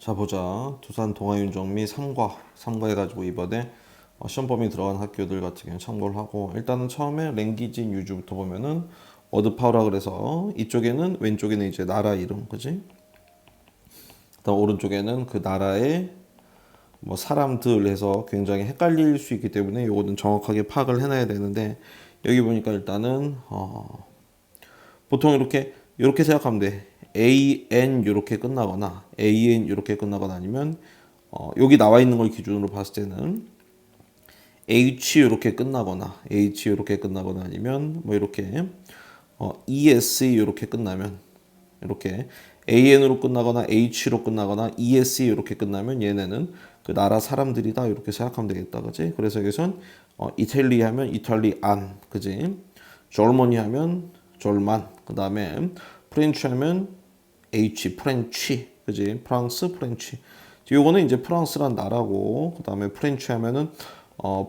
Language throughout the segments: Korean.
자 보자. 두산 동아윤정미 3과 해가지고 이번에 시험 범위 들어간 학교들 같은 경우 참고를 하고, 일단은 처음에 랭귀지 유주부터 보면은 워드 파워라 그래서 이쪽에는, 왼쪽에는 이제 나라 이름, 그지? 그다음 오른쪽에는 그 나라의 뭐 사람들 해서 굉장히 헷갈릴 수 있기 때문에 요거는 정확하게 파악을 해놔야 되는데, 여기 보니까 일단은 보통 이렇게 생각하면 돼. AN 이렇게 끝나거나 AN 이렇게 끝나거나, 아니면 여기 나와 있는 걸 기준으로 봤을 때는 H 이렇게 끝나거나 H 이렇게 끝나거나, 아니면 뭐 이렇게 ES 이렇게 끝나면, 이렇게 AN으로 끝나거나 H로 끝나거나 ES 이렇게 끝나면 얘네는 그 나라 사람들이다 이렇게 생각하면 되겠다, 그지? 그래서 여기선 이탈리 하면 이탈리안, 그지? 절머니 하면 절만, 그 다음에 프렌치 하면 프렌치, 그지? 프랑스, 프렌치. 요거는 이제 프랑스란 나라고, 그 다음에 프렌치 하면은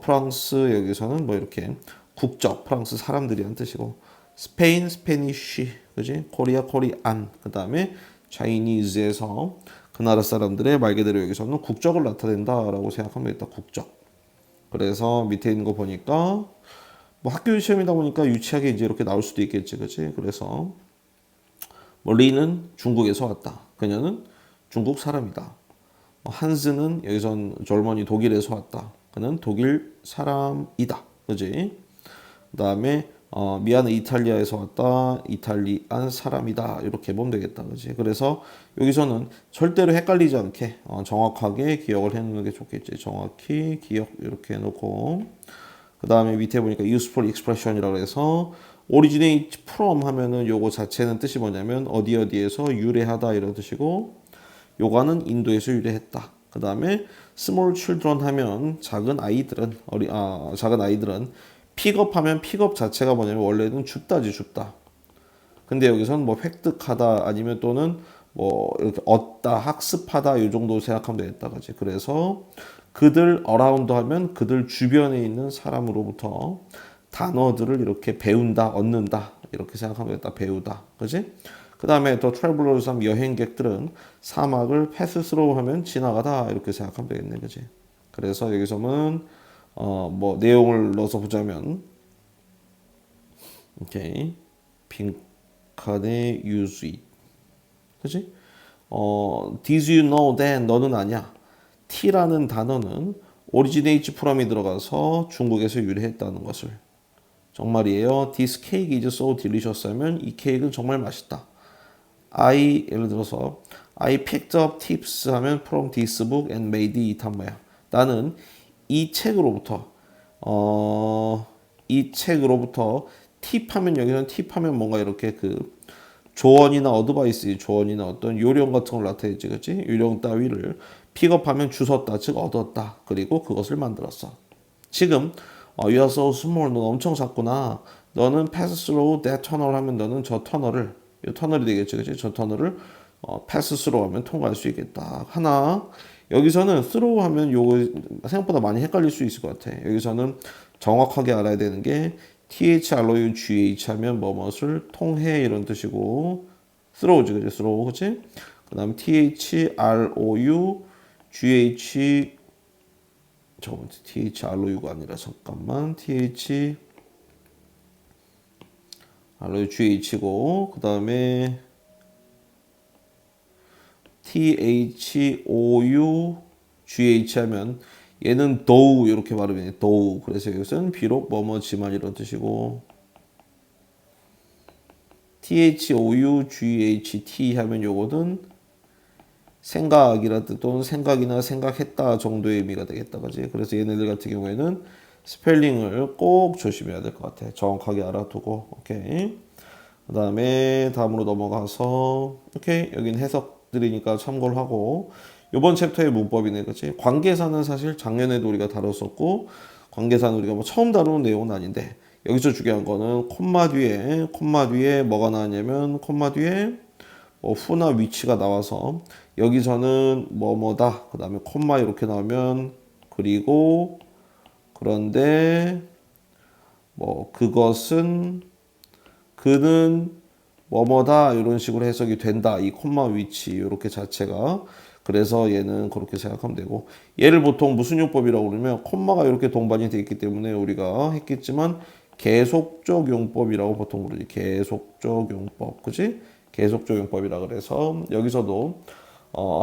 프랑스, 여기서는 뭐 이렇게 국적, 프랑스 사람들이란 뜻이고, 스페인, 스페니쉬, 그지? 코리아, 코리안, 그 다음에 차이니즈에서 그 나라 사람들의 말 그대로 여기서는 국적을 나타낸다라고 생각하면 되겠다. 국적. 그래서 밑에 있는 거 보니까 뭐 학교 시험이다 보니까 유치하게 이제 이렇게 나올 수도 있겠지, 그지? 그래서 뭐 리는 중국에서 왔다. 그녀는 중국 사람이다. 한스는 여기선 젊은이 독일에서 왔다. 그는 독일 사람이다. 그지? 그다음에 미아는 이탈리아에서 왔다. 이탈리안 사람이다. 이렇게 보면 되겠다. 그지? 그래서 여기서는 절대로 헷갈리지 않게 정확하게 기억을 해 놓는 게 좋겠지. 정확히 기억 이렇게 해 놓고, 그다음에 밑에 보니까 useful expression이라고 해서 originate from 하면은 요거 자체는 뜻이 뭐냐면 어디 어디에서 유래하다 이런 뜻이고, 요거는 인도에서 유래했다. 그 다음에 small children 하면 작은 아이들은 작은 아이들은 픽업하면 픽업 자체가 뭐냐면 원래는 줍다지, 줍다. 근데 여기서는 뭐 획득하다 아니면 또는 뭐 이렇게 얻다, 학습하다 요 정도 생각하면 되겠다, 그지? 그래서 그들 어라운드 하면 그들 주변에 있는 사람으로부터 단어들을 이렇게 배운다, 얻는다 이렇게 생각하면 되겠다. 배우다, 그지? 그 다음에 또 트래블러스 하면 여행객들은 사막을 패스스로 하면 지나가다 이렇게 생각하면 되겠네, 그지? 그래서 여기서는 뭐 내용을 넣어서 보자면, 오케이, 빈칸에 use it, 그지? did you know that, 너는 아냐? T라는 단어는 originates from이 들어가서 중국에서 유래했다는 것을. 정말이에요. This cake is so delicious 하면 이 케이크는 정말 맛있다. 예를 들어서 I picked up tips 하면 from this book and made it 한 뭐야. 나는 이 책으로부터 이 책으로부터 팁하면, 여기서는 팁하면 뭔가 이렇게 그 조언이나 어드바이스, 조언이나 어떤 요령 같은 걸 나타내지, 그치? 요령 따위를 픽업하면 주웠다, 즉 얻었다. 그리고 그것을 만들었어. 지금 you are so small, 넌 엄청 작구나. 너는 pass through that tunnel 하면 너는 저 터널을, 이 터널이 되겠지, 그치? 저 터널을 pass through 하면 통과할 수 있겠다. 하나, 여기서는 through 하면 요거 생각보다 많이 헷갈릴 수 있을 것 같아. 여기서는 정확하게 알아야 되는 게 THROU GH 하면 뭐뭇을 통해 이런 뜻이고, throw지, 그지? throw, 그지? 그 다음 THROU GH, 잠깐만, THROU가 아니라 잠깐만, THROU GH고, 그 다음에 THOU GH 하면 얘는 도우 이렇게 발음이 도우. 그래서 이것은 비록 뭐뭐지만 이런 뜻이고, THOUGHT 하면 요거는 생각이라 뜻 또는 생각이나 생각했다 정도의 의미가 되겠다, 그지? 그래서 얘네들 같은 경우에는 스펠링을 꼭 조심해야 될 것 같아. 정확하게 알아두고. 오케이. 그 다음에 다음으로 넘어가서, 오케이, 여긴 해석들이니까 참고를 하고, 이번 챕터의 문법이네, 그치? 관계사는 사실 작년에도 우리가 다뤘었고, 관계사는 우리가 뭐 처음 다루는 내용은 아닌데, 여기서 중요한 거는 콤마 뒤에 뭐가 나왔냐면, 콤마 뒤에 뭐 후나 위치가 나와서, 여기서는 뭐뭐다, 그 다음에 콤마 이렇게 나오면, 그리고, 그런데, 뭐, 그것은, 그는 뭐뭐다 이런 식으로 해석이 된다. 이 콤마 위치 이렇게 자체가. 그래서 얘는 그렇게 생각하면 되고, 얘를 보통 무슨 용법이라고 그러면 콤마가 이렇게 동반이 되어 있기 때문에 우리가 했겠지만 계속적 용법이라고 보통 부르지. 계속적 용법, 그지? 계속적 용법이라 그래서 여기서도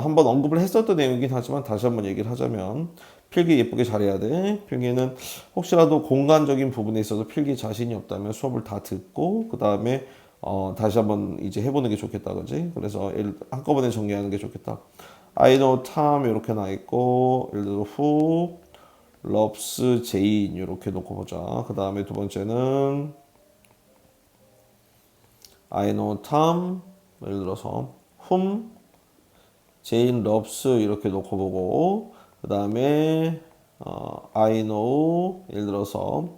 한번 언급을 했었던 내용이긴 하지만 다시 한번 얘기를 하자면, 필기 예쁘게 잘해야 돼. 필기는 혹시라도 공간적인 부분에 있어서 필기 자신이 없다면 수업을 다 듣고 그 다음에 다시 한번 이제 해보는 게 좋겠다, 그지? 그래서 한꺼번에 정리하는 게 좋겠다. I know Tom 이렇게 나 있고, 예를 들어 who loves Jane 이렇게 놓고 보자. 그 다음에 두 번째는 I know Tom, 예를 들어서 whom Jane loves 이렇게 놓고 보고, 그 다음에 I know 예를 들어서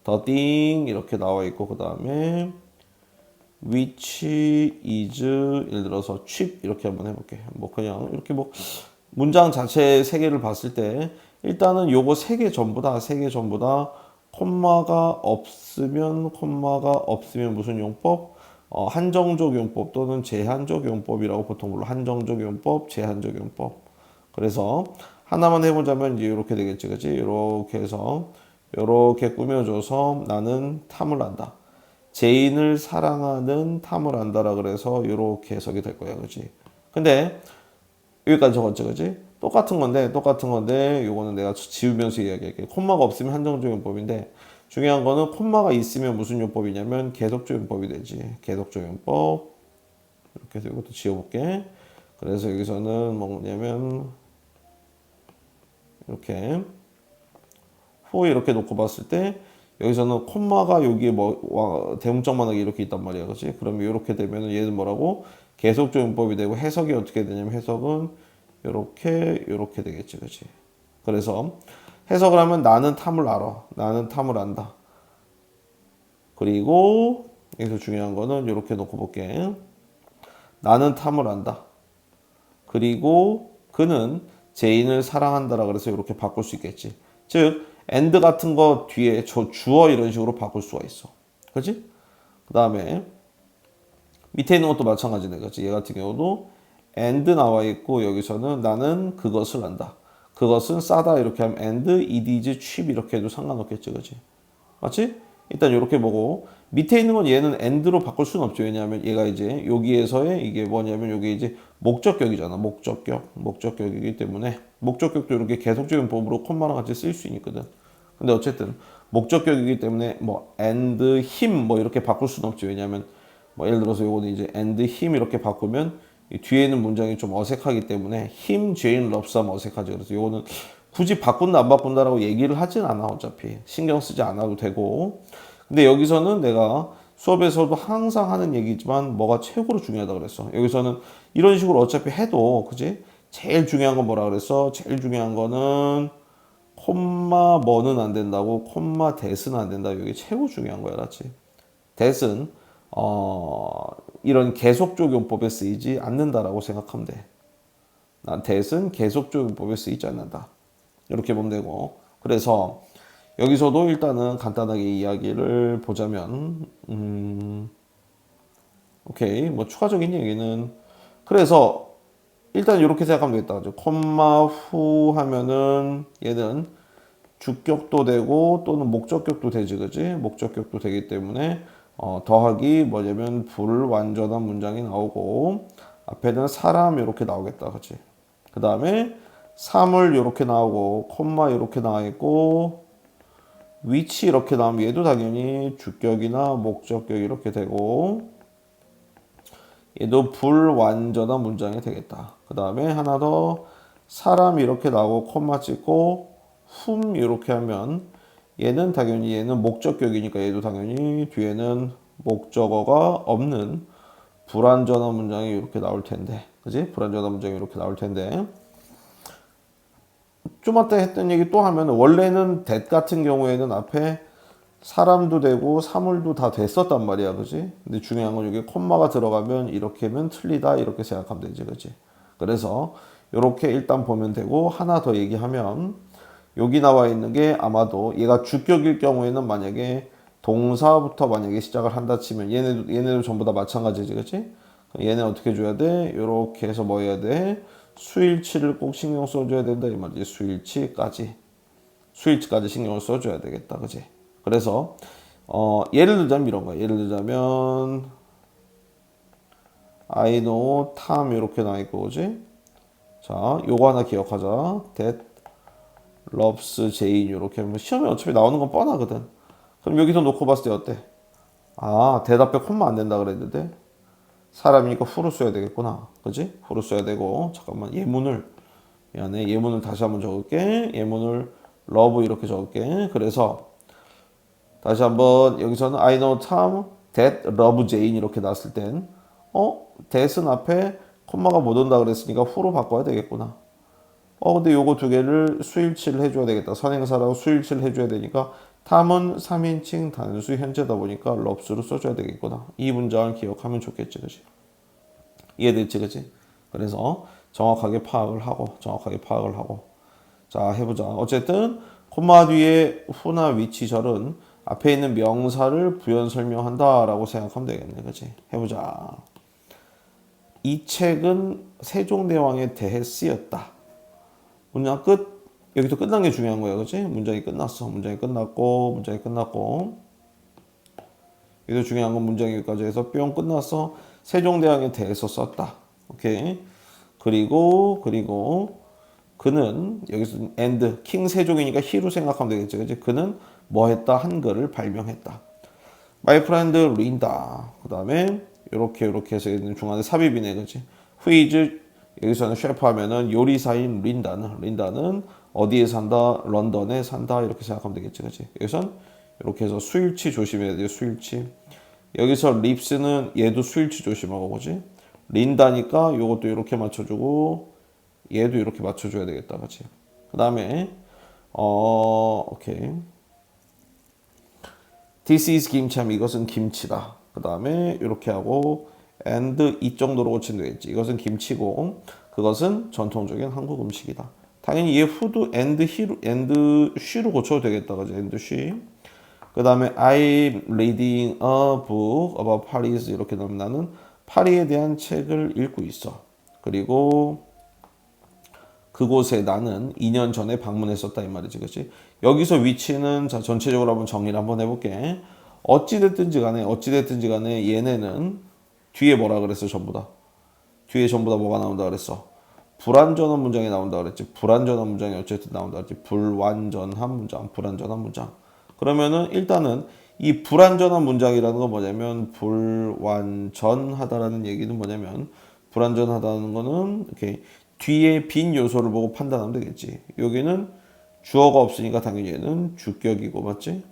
the thing 이렇게 나와 있고, 그 다음에 which is 예를 들어서 cheap 이렇게 한번 해볼게. 뭐 그냥 이렇게 뭐 문장 자체 세 개를 봤을 때 일단은 요거 세 개 전부 다 콤마가 없으면 무슨 용법? 한정적 용법 또는 제한적 용법이라고 보통 불러. 한정적 용법, 제한적 용법. 그래서 하나만 해보자면 이제 이렇게 되겠지, 그지? 이렇게 해서 이렇게 꾸며줘서 나는 탐을 한다. 제인을 사랑하는 탐을 안다라 그래서 이렇게 해석이 될 거야, 그지? 근데 여기까지 적었죠, 그지? 똑같은 건데 요거는 내가 지우면서 이야기할게. 콤마가 없으면 한정적 용법인데 중요한 거는 콤마가 있으면 무슨 용법이냐면 계속적 용법이 되지. 계속적 용법. 이렇게 해서 이것도 지워볼게. 그래서 여기서는 뭐냐면 이렇게 후 이렇게 놓고 봤을 때 여기서는 콤마가 여기에 뭐 대문짝만하게 이렇게 있단 말이야, 그렇지? 그러면 이렇게 되면은 얘는 뭐라고? 계속적 용법이 되고 해석이 어떻게 되냐면 해석은 이렇게 되겠지, 그렇지? 그래서 해석을 하면 나는 탐을 알아, 나는 탐을 안다. 그리고 여기서 중요한 거는 이렇게 놓고 볼게. 나는 탐을 안다. 그리고 그는 제인을 사랑한다라 그래서 이렇게 바꿀 수 있겠지. 즉 and 같은 거 뒤에 주어 이런 식으로 바꿀 수가 있어. 그렇지? 그 다음에 밑에 있는 것도 마찬가지네. 그렇지? 얘 같은 경우도 and 나와 있고 여기서는 나는 그것을 안다. 그것은 싸다 이렇게 하면 and it is cheap 이렇게 해도 상관없겠지. 그렇지? 맞지? 일단 이렇게 보고 밑에 있는 건 얘는 and로 바꿀 수는 없죠. 왜냐하면 얘가 이제 여기에서의 이게 뭐냐면 여기 이제 목적격이잖아. 목적격이기 때문에 목적격도 이렇게 계속적인 법으로 콤마랑 같이 쓸 수 있거든. 근데 어쨌든 목적격이기 때문에 뭐 and him 뭐 이렇게 바꿀 수는 없죠. 왜냐하면 뭐 예를 들어서 요거는 이제 and him 이렇게 바꾸면 이 뒤에 있는 문장이 좀 어색하기 때문에 him, Jane loves 하면 어색하죠. 그래서 요거는 굳이 바꾼다 안 바꾼다라고 얘기를 하진 않아. 어차피 신경 쓰지 않아도 되고. 근데 여기서는 내가 수업에서도 항상 하는 얘기지만 뭐가 최고로 중요하다 그랬어. 여기서는 이런 식으로 어차피 해도 그지? 제일 중요한 건 뭐라 그랬어? 제일 중요한 거는 콤마 뭐는 안 된다고, 콤마 대스는 안 된다. 이게 최고 중요한 거야, 알았지? 대스는 이런 계속적 용법에 쓰이지 않는다라고 생각하면 돼. 난 대스는 계속적 용법에 쓰이지 않는다. 이렇게 보면 되고. 그래서 여기서도 일단은 간단하게 이야기를 보자면 오케이. 뭐 추가적인 얘기는 그래서 일단 이렇게 생각하면 되겠다. 콤마 후 하면은 얘는 주격도 되고 또는 목적격도 되지, 그지? 목적격도 되기 때문에 더하기 뭐냐면 불완전한 문장이 나오고 앞에는 사람 이렇게 나오겠다, 그지? 그 다음에 사물 이렇게 나오고 콤마 이렇게 나와 있고 위치 이렇게 나오면 얘도 당연히 주격이나 목적격 이렇게 되고 얘도 불완전한 문장이 되겠다. 그 다음에 하나 더 사람 이렇게 나오고 콤마 찍고 이렇게 하면 얘는 당연히 얘는 목적격이니까 얘도 당연히 뒤에는 목적어가 없는 불완전한 문장이 이렇게 나올 텐데, 그지? 불완전한 문장이 이렇게 나올 텐데 좀 아까 했던 얘기 또 하면 원래는 that 같은 경우에는 앞에 사람도 되고 사물도 다 됐었단 말이야, 그지? 근데 중요한 건 여기 콤마가 들어가면 이렇게 하면 틀리다 이렇게 생각하면 되지, 그지? 그래서 이렇게 일단 보면 되고 하나 더 얘기하면 여기 나와 있는 게 아마도 얘가 주격일 경우에는 만약에 동사부터 만약에 시작을 한다 치면 얘네도 전부 다 마찬가지지, 그치? 얘네 어떻게 줘야 돼? 요렇게 해서 뭐 해야 돼? 수일치를 꼭 신경 써줘야 된다 이 말이지. 수일치까지 신경을 써줘야 되겠다, 그치? 그래서 예를 들자면 이런 거야. 예를 들자면 I know Tom 이렇게 나와 있고, 그지? 자, 요거 하나 기억하자. That loves Jane 이렇게 하면 시험에 어차피 나오는 건 뻔하거든. 그럼 여기서 놓고 봤을 때 어때? 아, 대답에 콤마 안 된다 그랬는데 사람이니까 후로 써야 되겠구나. 그지? 후로 써야 되고 잠깐만 예문을 다시 한번 적을게. 예문을 love 이렇게 적을게. 그래서 다시 한번 여기서는 I know Tom that love Jane 이렇게 났을 땐 that은 앞에 콤마가 못 온다 그랬으니까 후로 바꿔야 되겠구나. 근데 요거 두 개를 수일치를 해줘야 되겠다. 선행사라고 수일치를 해줘야 되니까 탐은 3인칭 단수 현재다 보니까 love스로 써줘야 되겠구나. 이 문장을 기억하면 좋겠지, 그치? 이해됐지, 그치? 그래서 정확하게 파악을 하고. 자, 해보자. 어쨌든 콤마 뒤에 후나 위치절은 앞에 있는 명사를 부연 설명한다라고 생각하면 되겠네, 그치? 해보자. 이 책은 세종대왕에 대해 쓰였다. 문장 끝. 여기서 끝난 게 중요한 거야, 그렇지? 문장이 끝났어. 문장이 끝났고. 여기서 중요한 건 문장 여기까지 해서 뿅 끝났어. 세종대왕에 대해서 썼다. 오케이. 그리고 그는 여기서 and 킹 세종이니까 he로 생각하면 되겠지, 그렇지? 그는 뭐 했다? 한글을 발명했다. My friend 린다. 그 다음에 요렇게 해서 중간에 삽입이네, 그렇지? Who is 여기서는 셰프 하면은 요리사인 린다는 어디에 산다? 런던에 산다. 이렇게 생각하면 되겠지, 그렇지? 여기선 이렇게 해서 수일치 조심해야 돼요. 수일치. 여기서 립스는 얘도 수일치 조심하고, 그지? 린다니까 요것도 이렇게 맞춰주고 얘도 이렇게 맞춰줘야 되겠다, 그렇지? 그 다음에 오케이. This is 김참. 이것은 김치다. 그 다음에 이렇게 하고 and 이 정도로 고치면 되겠지. 이것은 김치고 그것은 전통적인 한국 음식이다. 당연히 얘 후도 and she로 고쳐도 되겠다, 그지? and she. 그 다음에 I'm reading a book about Paris 이렇게 넣으면 나는 파리에 대한 책을 읽고 있어. 그리고 그곳에 나는 2년 전에 방문했었다 이 말이지, 그렇지? 여기서 위치는 자 전체적으로 한번 정리를 한번 해볼게. 어찌됐든지 간에 얘네는 뒤에 뭐라 그랬어? 뒤에 전부 다 뭐가 나온다 그랬어? 불완전한 문장이 나온다 그랬지. 불완전한 문장이 어쨌든 나온다 그랬지. 불완전한 문장. 그러면은 일단은 이 불완전한 문장이라는 건 뭐냐면 불완전하다라는 얘기는 뭐냐면 불완전하다는 거는 이렇게 뒤에 빈 요소를 보고 판단하면 되겠지. 여기는 주어가 없으니까 당연히 얘는 주격이고, 맞지?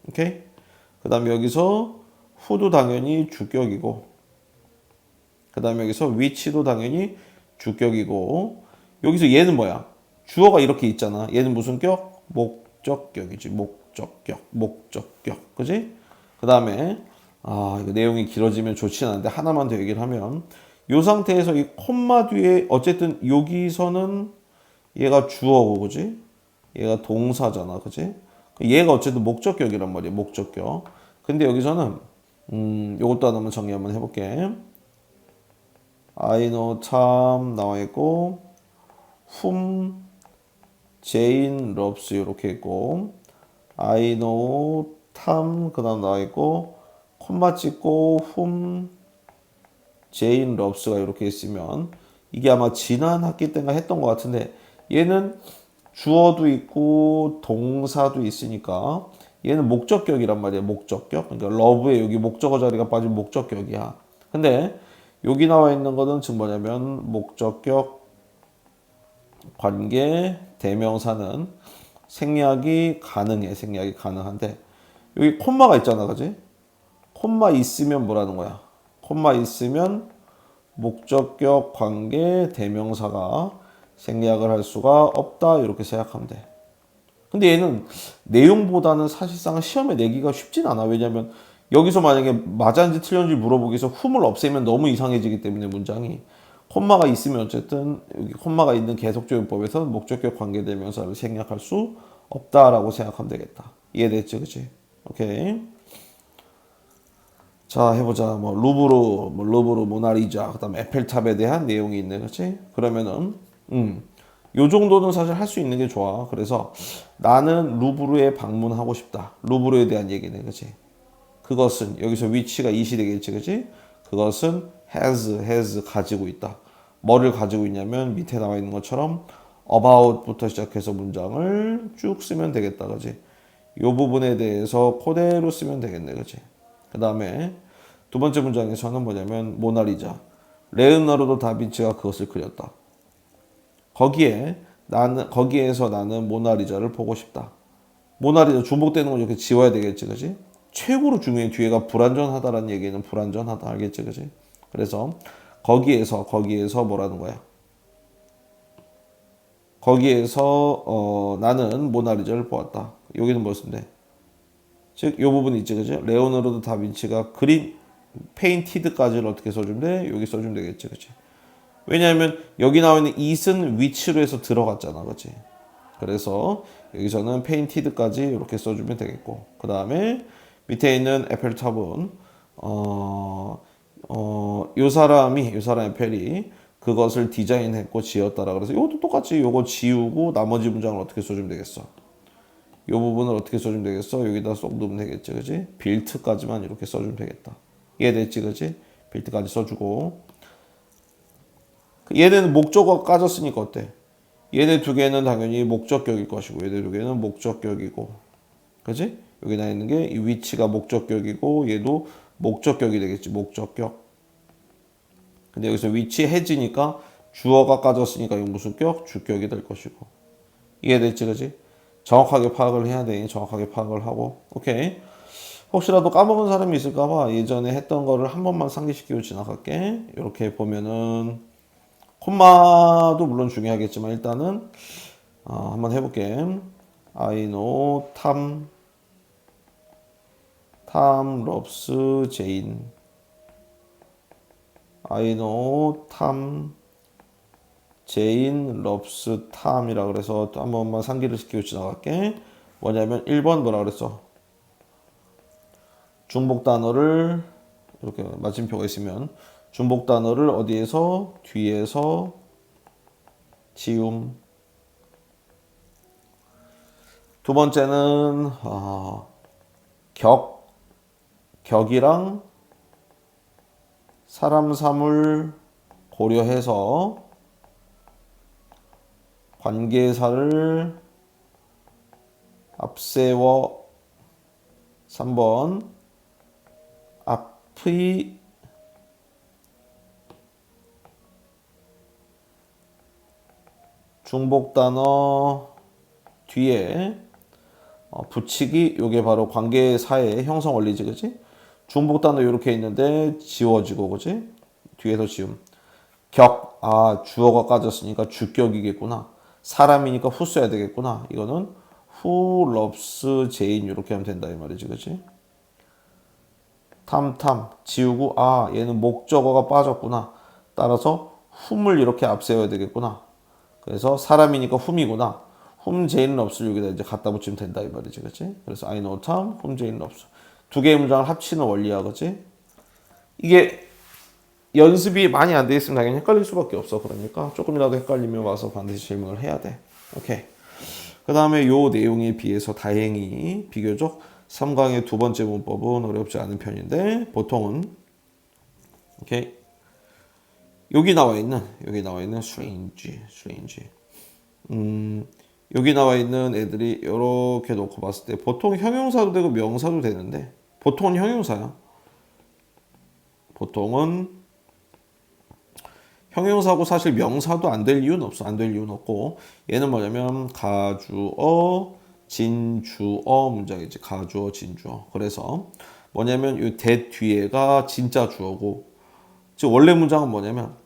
오케이? 그 다음에 여기서 후도 당연히 주격이고, 그 다음에 여기서 위치도 당연히 주격이고, 여기서 얘는 뭐야? 주어가 이렇게 있잖아. 얘는 무슨 격? 목적격이지. 목적격. 그지? 그 다음에 이거 내용이 길어지면 좋진 않은데 하나만 더 얘기를 하면 이 상태에서 이 콤마 뒤에 어쨌든 여기서는 얘가 주어고, 그지? 얘가 동사잖아, 그지? 얘가 어쨌든 목적격이란 말이야, 목적격. 근데 여기서는 요것도 하나만 정리 한번 해볼게. I know 참 나와 있고 whom Jane loves 이렇게 있고 I know 탐 그다음 나와 있고 콤마 찍고 whom Jane loves가 이렇게 있으면 이게 아마 지난 학기 때인가 했던 것 같은데 얘는 주어도 있고 동사도 있으니까 얘는 목적격이란 말이야. 목적격. 그러니까 love에 여기 목적어 자리가 빠진 목적격이야. 근데 여기 나와 있는 거는 지금 뭐냐면 목적격 관계 대명사는 생략이 가능한데 여기 콤마가 있잖아, 그지? 콤마 있으면 뭐라는 거야? 콤마 있으면 목적격 관계 대명사가 생략을 할 수가 없다 이렇게 생각하면 돼. 근데 얘는 내용보다는 사실상 시험에 내기가 쉽진 않아. 왜냐면 여기서 만약에 맞았는지 틀렸는지 물어보기 위해서 훔을 없애면 너무 이상해지기 때문에 문장이 콤마가 있으면 어쨌든 여기 콤마가 있는 계속조용법에서 목적격 관계대명사를 생략할 수 없다라고 생각하면 되겠다. 이해됐지, 그치? 오케이. 자, 해보자. 루브르, 모나리자, 그다음 에펠탑에 대한 내용이 있네, 그렇지? 그러면은, 요 정도는 사실 할 수 있는 게 좋아. 그래서 나는 루브르에 방문하고 싶다. 루브르에 대한 얘기네, 그렇지? 그것은 여기서 위치가 이시 되겠지, 그렇지? 그것은 has 가지고 있다. 뭐를 가지고 있냐면 밑에 나와 있는 것처럼 about부터 시작해서 문장을 쭉 쓰면 되겠다, 그렇지? 요 부분에 대해서 그대로 쓰면 되겠네, 그렇지? 그 다음에 두 번째 문장에서는 뭐냐면 모나리자, 레오나르도 다빈치가 그것을 그렸다. 거기에서 나는 모나리자를 보고 싶다. 모나리자 중복되는 건 이렇게 지워야 되겠지, 그지? 최고로 중요해. 뒤에가 불완전하다라는 얘기는 불완전하다, 알겠지, 그지? 그래서 거기에서 뭐라는 거야? 거기에서 나는 모나리자를 보았다. 여기는 무슨 돼? 즉, 이 부분 있지, 그지? 레오나르도 다빈치가 그린 페인티드까지를 어떻게 써주면 돼? 여기 써주면 되겠지, 그지? 왜냐하면 여기 나와 있는 it은 위치로 해서 들어갔잖아, 그지? 그래서 여기서는 페인티드까지 이렇게 써주면 되겠고, 그 다음에 밑에 있는 에펠탑은 요 사람 에펠이 그것을 디자인했고 지었다라 그래서 이것도 똑같이 요거 지우고 나머지 문장을 어떻게 써주면 되겠어? 요 부분을 어떻게 써주면 되겠어? 여기다 쏙 넣으면 되겠지, 그지? 빌트까지만 이렇게 써주면 되겠다. 이해됐지, 그지? 빌트까지 써주고, 얘는 목적어가 까졌으니까 어때? 얘네 두 개는 당연히 목적격일 것이고, 얘네 두 개는 목적격이고, 그지? 여기 나 있는 게 이 위치가 목적격이고, 얘도 목적격이 되겠지, 목적격. 근데 여기서 위치 해지니까 주어가 까졌으니까 이거 무슨 격? 주격이 될 것이고. 이해됐지, 그지? 정확하게 파악을 해야 돼. 정확하게 파악을 하고. 오케이. 혹시라도 까먹은 사람이 있을까봐 예전에 했던 거를 한 번만 상기시키고 지나갈게. 이렇게 보면은, 콤마도 물론 중요하겠지만 일단은 한번 해볼게. I know Tom loves Jane. I know Jane loves Tom이라 그래서 또 한 번만 상기를 시키고 지나갈게. 뭐냐면 1번 뭐라 그랬어? 중복 단어를 이렇게 마침표가 있으면 중복 단어를 어디에서? 뒤에서 지움. 두 번째는 격이랑 사람 사물 고려해서 관계사를 앞세워. 3번 앞의 중복 단어 뒤에 붙이기. 요게 바로 관계사의 형성 원리지, 그치? 중복 단어 이렇게 있는데 지워지고, 그치? 뒤에서 지움. 주어가 까졌으니까 주격이겠구나. 사람이니까 who 써야 되겠구나. 이거는 who loves Jane 이렇게 하면 된다 이 말이지, 그치? 지우고 얘는 목적어가 빠졌구나. 따라서 whom을 이렇게 앞세워야 되겠구나. 그래서 사람이니까 whom이구나. whom Jane loves 여기다 이제 갖다 붙이면 된다 이 말이지, 그치? 그래서 I know Tom, whom Jane loves. 두 개의 문장을 합치는 원리야, 그치? 이게 연습이 많이 안 돼 있으면 당연히 헷갈릴 수밖에 없어. 그러니까 조금이라도 헷갈리면 와서 반드시 질문을 해야 돼. 오케이. 그 다음에 요 내용에 비해서 다행히 비교적 3강의 두 번째 문법은 어렵지 않은 편인데 보통은 오케이. 여기 나와 있는 strange. 여기 나와 있는 애들이 이렇게 놓고 봤을 때 보통 형용사도 되고 명사도 되는데 보통은 형용사야. 보통은 형용사고 사실 명사도 안 될 이유는 없어. 안 될 이유는 없고 얘는 뭐냐면 가주어, 진주어 문장이지. 가주어, 진주어. 그래서 뭐냐면 이 that 뒤에가 진짜 주어고 즉 원래 문장은 뭐냐면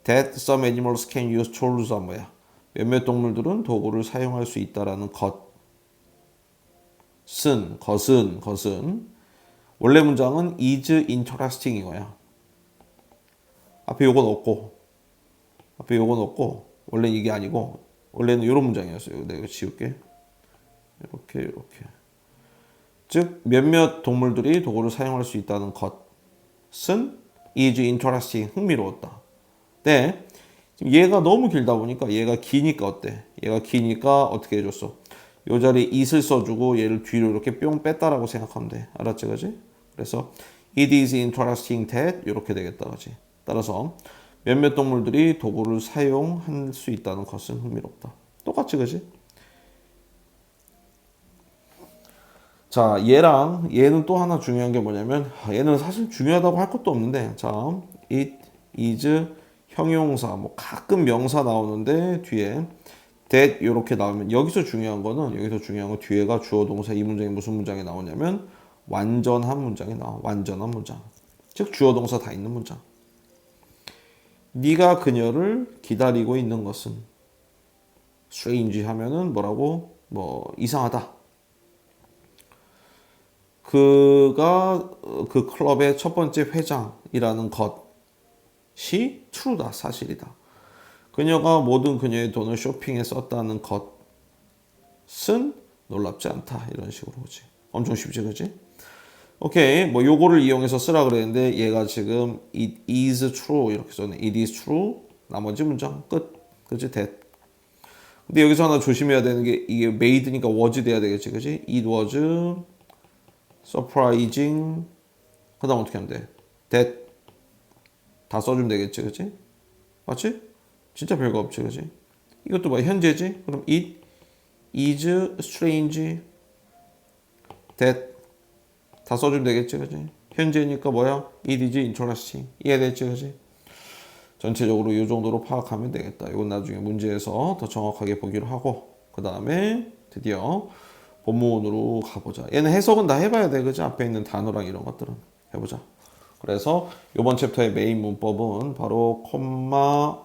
that some animals can use tools 뭐야. 몇몇 동물들은 도구를 사용할 수 있다라는 것은 원래 문장은 is interesting 이거야. 앞에 요건 없고 원래 이게 아니고 원래는 이런 문장이었어요. 내가 이거 지울게. 이렇게 즉 몇몇 동물들이 도구를 사용할 수 있다는 것은 is interesting, 흥미로웠다. 네, 지금 얘가 너무 길다 보니까 얘가 기니까 어때? 얘가 기니까 어떻게 해줬어? 요 자리에 it을 써주고 얘를 뒤로 이렇게 뿅 뺐다라고 생각하면 돼. 알았지, 그지? 그래서 it is interesting that 이렇게 되겠다, 그지? 따라서 몇몇 동물들이 도구를 사용할 수 있다는 것은 흥미롭다. 똑같지, 그지? 자, 얘는 또 하나 중요한 게 뭐냐면 얘는 사실 중요하다고 할 것도 없는데 자, it is 형용사 뭐 가끔 명사 나오는데 뒤에 that 이렇게 나오면 여기서 중요한 건 뒤에가 주어 동사 이 문장이 무슨 문장이 나오냐면 완전한 문장이 나와. 완전한 문장. 즉 주어 동사 다 있는 문장. 네가 그녀를 기다리고 있는 것은 strange 하면은 뭐라고? 뭐 이상하다. 그가 그 클럽의 첫 번째 회장이라는 것이 true다, 사실이다. 그녀가 모든 그녀의 돈을 쇼핑에 썼다는 것은 놀랍지 않다. 이런 식으로 오지. 엄청 쉽지, 그지? 오케이, 뭐 요거를 이용해서 쓰라 그랬는데 얘가 지금 it is true 이렇게 써네. it is true. 나머지 문장 끝. 그지? that. 근데 여기서 하나 조심해야 되는 게 이게 made니까 was 돼야 되겠지, 그지? it was surprising. 그 다음 어떻게 하면 돼? that 다 써주면 되겠지, 그치? 맞지? 진짜 별거 없지, 그치? 이것도 뭐 현재지? 그럼 it is strange that 다 써주면 되겠지, 그치? 현재니까 뭐야? it is interesting. 이해됐지, 그치? 전체적으로 이 정도로 파악하면 되겠다. 이건 나중에 문제에서 더 정확하게 보기로 하고 그 다음에 드디어 본문으로 가보자. 얘는 해석은 다 해봐야 돼. 그지? 앞에 있는 단어랑 이런 것들은 해보자. 그래서 이번 챕터의 메인 문법은 바로 콤마,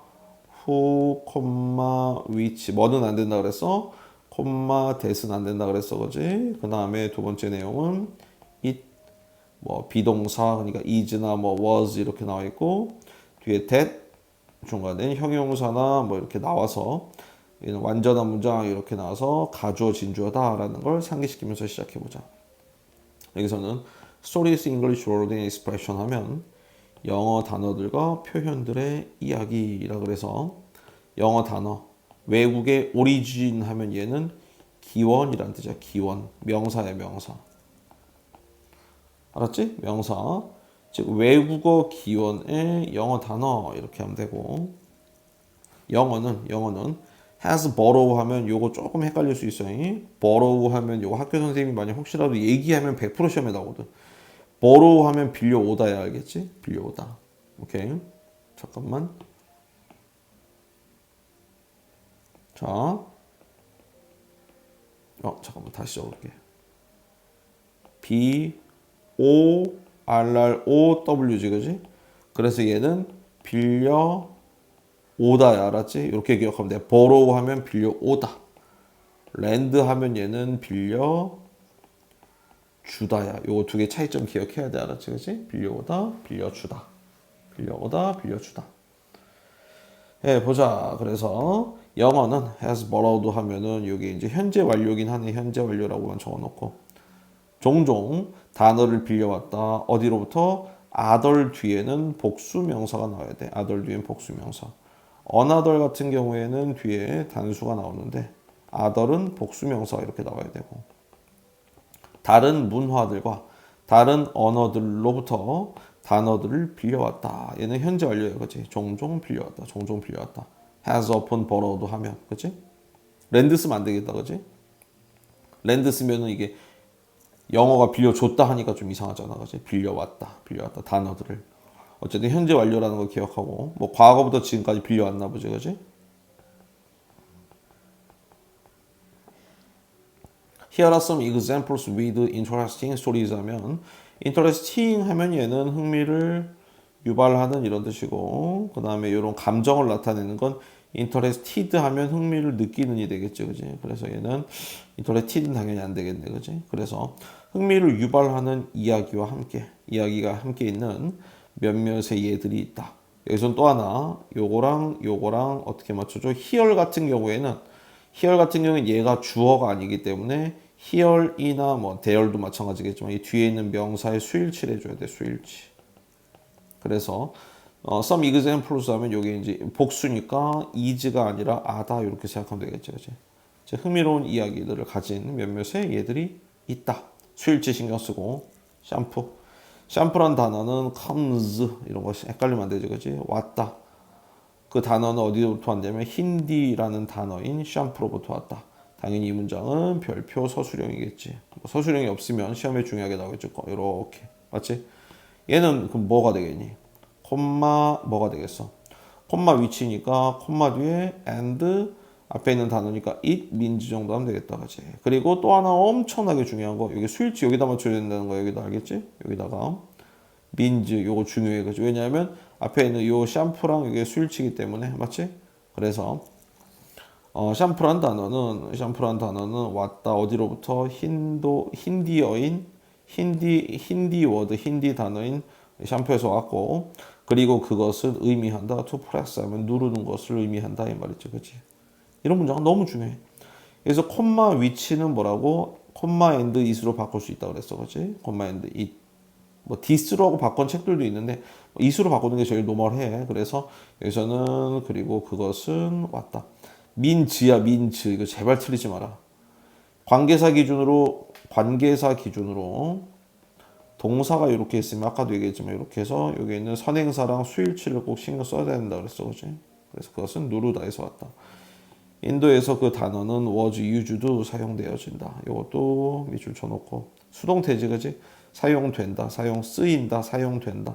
후, 콤마, 위치. 뭐는 안 된다 그랬어? 콤마, that은 안 된다 그랬어. 그지? 그 다음에 두 번째 내용은 it, 뭐 비동사, 그러니까 is나 뭐 was 이렇게 나와 있고 뒤에 that, 중간에 형용사나 뭐 이렇게 나와서 얘는 완전한 문장 이렇게 나와서 가주어 진주어다라는 걸 상기시키면서 시작해보자. 여기서는 Stories English Word and Expression 하면 영어 단어들과 표현들의 이야기라 그래서 영어 단어 외국의 오리진 하면 얘는 기원이란 뜻이야. 기원. 명사야, 명사. 알았지? 명사. 즉 외국어 기원의 영어 단어 이렇게 하면 되고 영어는 has borrow 하면 요거 조금 헷갈릴 수 있어요. borrow 하면 요거 학교 선생님이 만약 혹시라도 얘기하면 100% 시험에 나오거든. borrow 하면 빌려오다야, 알겠지? 빌려오다. 오케이. 잠깐만. 자. 잠깐만 다시 적을게. B-O-R-R-O-W지, 그지? 그래서 얘는 빌려 오다야, 알았지? 이렇게 기억하면 돼. borrow 하면 빌려 오다. lend 하면 얘는 빌려 주다야. 요거 두 개 차이점 기억해야 돼, 알았지? 그지? 빌려 오다, 빌려 주다. 빌려 오다, 빌려 주다. 예, 보자. 그래서 영어는 has borrowed 하면은 여기 이제 현재 완료긴 하네. 현재 완료라고만 적어놓고 종종 단어를 빌려왔다. 어디로부터? other 뒤에는 복수 명사가 나와야 돼. other 뒤엔 복수 명사. another 같은 경우에는 뒤에 단수가 나오는데 other은 복수 명사가 이렇게 나와야 되고 다른 문화들과 다른 언어들로부터 단어들을 빌려왔다. 얘는 현재 완료예요, 그렇지? 종종 빌려왔다. 종종 빌려왔다. has often borrowed 하면, 그렇지? lend 쓰면 안 되겠다, 그렇지? lend 쓰면은 이게 영어가 빌려줬다 하니까 좀 이상하잖아, 그렇지? 빌려왔다 단어들을. 어쨌든 현재 완료라는 거 기억하고 뭐 과거부터 지금까지 빌려왔나 보지, 그렇지? Here are some examples with interesting stories 하면 interesting 하면 얘는 흥미를 유발하는 이런 뜻이고 그 다음에 이런 감정을 나타내는 건 interested 하면 흥미를 느끼는이 되겠죠, 그지? 그래서 얘는 interested는 당연히 안 되겠네, 그지? 그래서 흥미를 유발하는 이야기와 이야기가 함께 있는 몇몇의 예들이 있다. 여기선 또 하나 요거랑 어떻게 맞춰줘? here 같은 경우에는 얘가 주어가 아니기 때문에 here이나 뭐 there도 마찬가지겠지만 이 뒤에 있는 명사에 수일치를 해줘야 돼. 수일치. 그래서 some examples 하면 여기 이제 복수니까 is가 아니라 are다 이렇게 생각하면 되겠죠. 그치? 흥미로운 이야기들을 가진 몇몇의 얘들이 있다. 수일치 신경 쓰고 샴푸. 샴푸란 단어는 comes 이런 거 헷갈리면 안 되지. 그치? 왔다. 그 단어는 어디로부터 왔냐면 힌디라는 단어인 샴푸로부터 왔다. 당연히 이 문장은 별표 서술형이겠지. 뭐 서술형이 없으면 시험에 중요하게 나오겠죠. 이렇게 맞지? 얘는 그럼 뭐가 되겠니? 콤마 뭐가 되겠어? 콤마 위치니까 콤마 뒤에 and 앞에 있는 단어니까 it means 정도 하면 되겠다. 그치? 그리고 또 하나 엄청나게 중요한 거 여기 수일치 여기다 맞춰야 된다는 거 여기다 알겠지? 여기다가 means 요거 중요해. 그치? 왜냐하면 앞에 있는 요 샴푸랑 이게 수일치이기 때문에 맞지? 그래서 샴푸란 단어는 왔다 어디로부터 힌디어인 힌디 워드 힌디 단어인 샴푸에서 왔고 그리고 그것은 의미한다 to press 하면 누르는 것을 의미한다 이 말이죠. 그렇지? 이런 문장은 너무 중요해. 그래서 콤마 위치는 뭐라고 콤마 and it으로 바꿀 수 있다 그랬어. 그렇지? 콤마 and it 뭐 this로 하고 바꾼 책들도 있는데 it으로 바꾸는 게 제일 노멀해. 그래서 여기서는 그리고 그것은 왔다. 민즈야 민즈 이거 제발 틀리지 마라. 관계사 기준으로 동사가 이렇게 있으면 아까도 얘기했지만 이렇게 해서 여기 있는 선행사랑 수일치를 꼭 신경 써야 된다 그랬어. 그치? 그래서 그것은 누르다에서 왔다. 인도에서 그 단어는 was used도 사용되어진다. 이것도 밑줄 쳐놓고 수동태지 그치? 사용된다, 쓰인다, 사용된다.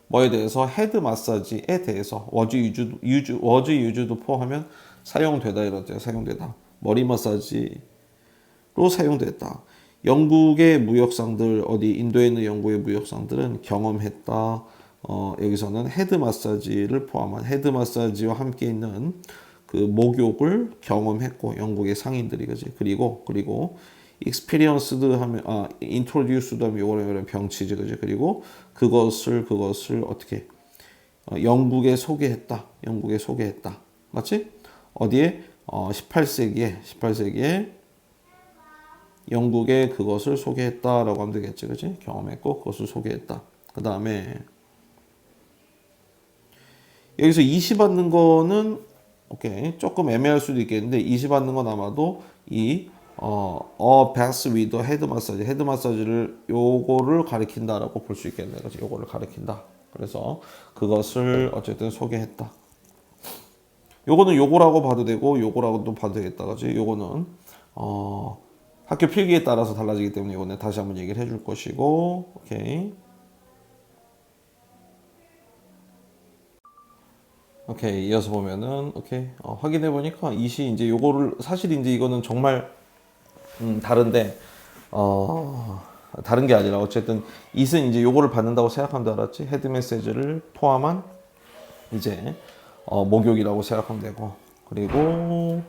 뭐에 대해서 헤드 마사지에 대해서 was used 포함하면 사용되다 이러죠. 사용되다. 머리 마사지로 사용됐다. 영국의 무역상들 인도에 있는 영국의 무역상들은 경험했다. 여기서는 헤드 마사지를 포함한 헤드 마사지와 함께 있는 그 목욕을 경험했고 영국의 상인들이 그지. 그리고 experienced 하면 introduced 하면 요거는 병치지 그지. 그리고 그것을 어떻게 영국에 소개했다. 맞지? 어디에 18세기에 영국에 그것을 소개했다라고 하면 되겠지. 그지? 경험했고 그것을 소개했다. 그다음에 여기서 이시 받는 거는 오케이. 조금 애매할 수도 있겠는데 이시 받는 건 아마도 이 bath with head massage, 헤드 마사지를 요거를 가리킨다라고 볼 수 있겠네. 그렇지? 요거를 가리킨다. 그래서 그것을 어쨌든 소개했다. 요거는 요거라고 봐도 되고 요거라고도 봐도 되겠다. 그렇지? 요거는 학교 필기에 따라서 달라지기 때문에 이거는 다시 한번 얘기를 해줄 것이고, 오케이. 이어서 보면은, 확인해 보니까 이시 이제 요거를, 사실 이제 이거는 정말, 다른데, 다른 게 아니라 어쨌든 it은 이제 요거를 받는다고 생각하면 돼. 알았지? 헤드 메시지를 포함한 이제, 목욕이라고 생각하면 되고, 그리고,